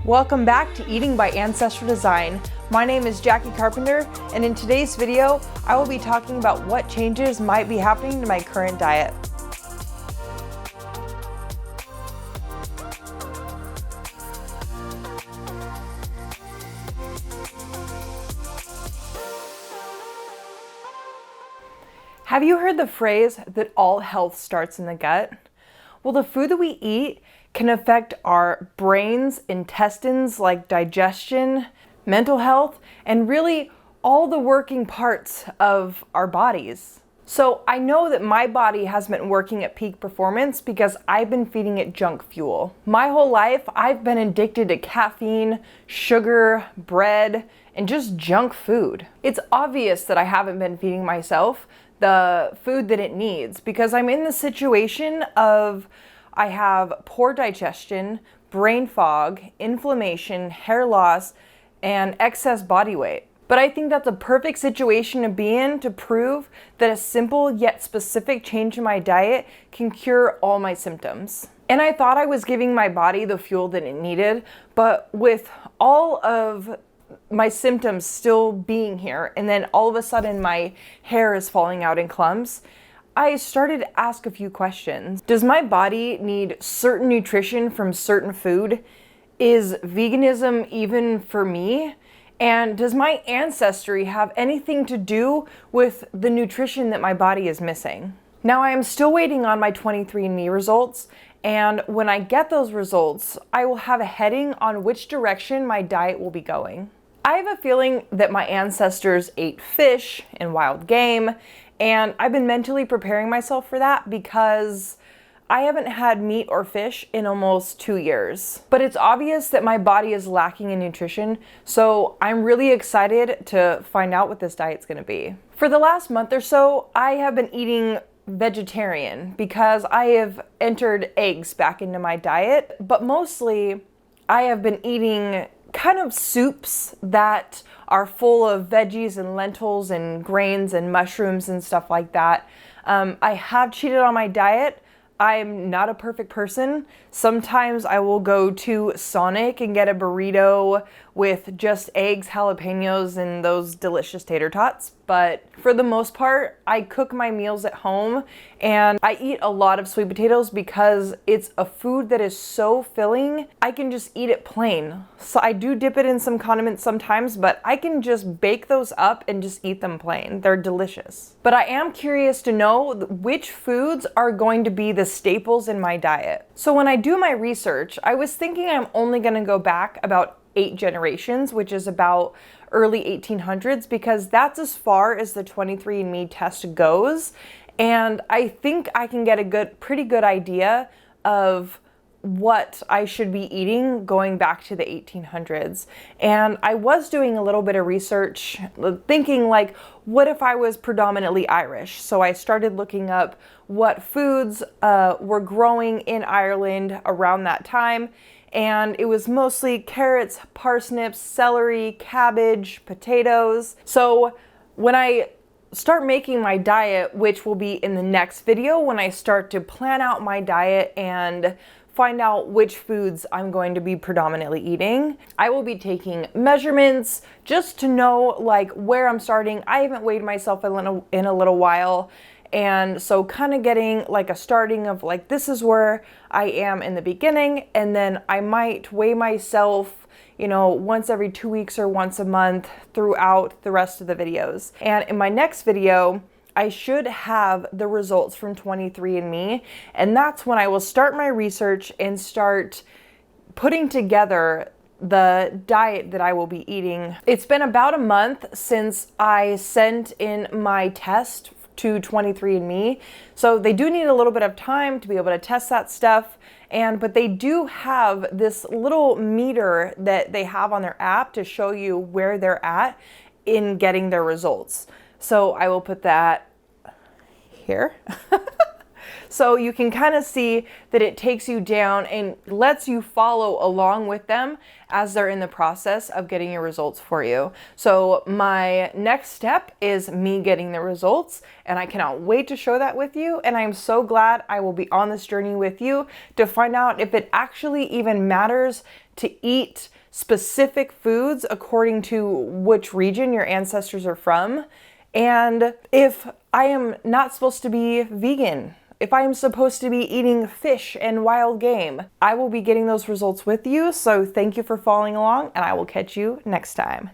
Welcome back to Eating by Ancestral Design. My name is Jackie Carpenter, and in today's video, I will be talking about what changes might be happening to my current diet. Have you heard the phrase that all health starts in the gut? Well, the food that we eat can affect our brains, intestines like digestion, mental health, and really all the working parts of our bodies. So I know that my body has been working at peak performance because I've been feeding it junk fuel. My whole life, I've been addicted to caffeine, sugar, bread, and just junk food. It's obvious that I haven't been feeding myself the food that it needs because I'm in the situation of I have poor digestion, brain fog, inflammation, hair loss, and excess body weight. But I think that's a perfect situation to be in to prove that a simple yet specific change in my diet can cure all my symptoms. And I thought I was giving my body the fuel that it needed, but with all of my symptoms still being here, and then all of a sudden my hair is falling out in clumps, I started to ask a few questions. Does my body need certain nutrition from certain food? Is veganism even for me? And does my ancestry have anything to do with the nutrition that my body is missing? Now, I am still waiting on my 23andMe results, and when I get those results, I will have a heading on which direction my diet will be going. I have a feeling that my ancestors ate fish and wild game, and I've been mentally preparing myself for that because I haven't had meat or fish in almost 2 years. But it's obvious that my body is lacking in nutrition, so I'm really excited to find out what this diet's gonna be. For the last month or so, I have been eating vegetarian because I have entered eggs back into my diet, but mostly I have been eating kind of soups that are full of veggies and lentils and grains and mushrooms and stuff like that. I have cheated on my diet. I'm not a perfect person. Sometimes I will go to Sonic and get a burrito with just eggs, jalapenos, and those delicious tater tots. But for the most part, I cook my meals at home and I eat a lot of sweet potatoes because it's a food that is so filling. I can just eat it plain. So I do dip it in some condiments sometimes, but I can just bake those up and just eat them plain. They're delicious. But I am curious to know which foods are going to be the staples in my diet. So when I do my research, I was thinking I'm only gonna go back about 8 generations, which is about early 1800s, because that's as far as the 23andMe test goes. And I think I can get a pretty good idea of what I should be eating going back to the 1800s. And I was doing a little bit of research, thinking like, what if I was predominantly Irish? So I started looking up what foods were growing in Ireland around that time. And it was mostly carrots, parsnips, celery, cabbage, potatoes. So when I start making my diet, which will be in the next video, when I start to plan out my diet and find out which foods I'm going to be predominantly eating, I will be taking measurements just to know like where I'm starting. I haven't weighed myself in a little while. And so kind of getting like a starting of like, this is where I am in the beginning. And then I might weigh myself, once every 2 weeks or once a month throughout the rest of the videos. And in my next video, I should have the results from 23andMe. And that's when I will start my research and start putting together the diet that I will be eating. It's been about a month since I sent in my test to 23andMe. So they do need a little bit of time to be able to test that stuff. But they do have this little meter that they have on their app to show you where they're at in getting their results. So I will put that here. So you can kind of see that it takes you down and lets you follow along with them as they're in the process of getting your results for you. So my next step is me getting the results, and I cannot wait to show that with you. And I'm so glad I will be on this journey with you to find out if it actually even matters to eat specific foods according to which region your ancestors are from. And if I am not supposed to be vegan, if I am supposed to be eating fish and wild game, I will be getting those results with you. So thank you for following along, and I will catch you next time.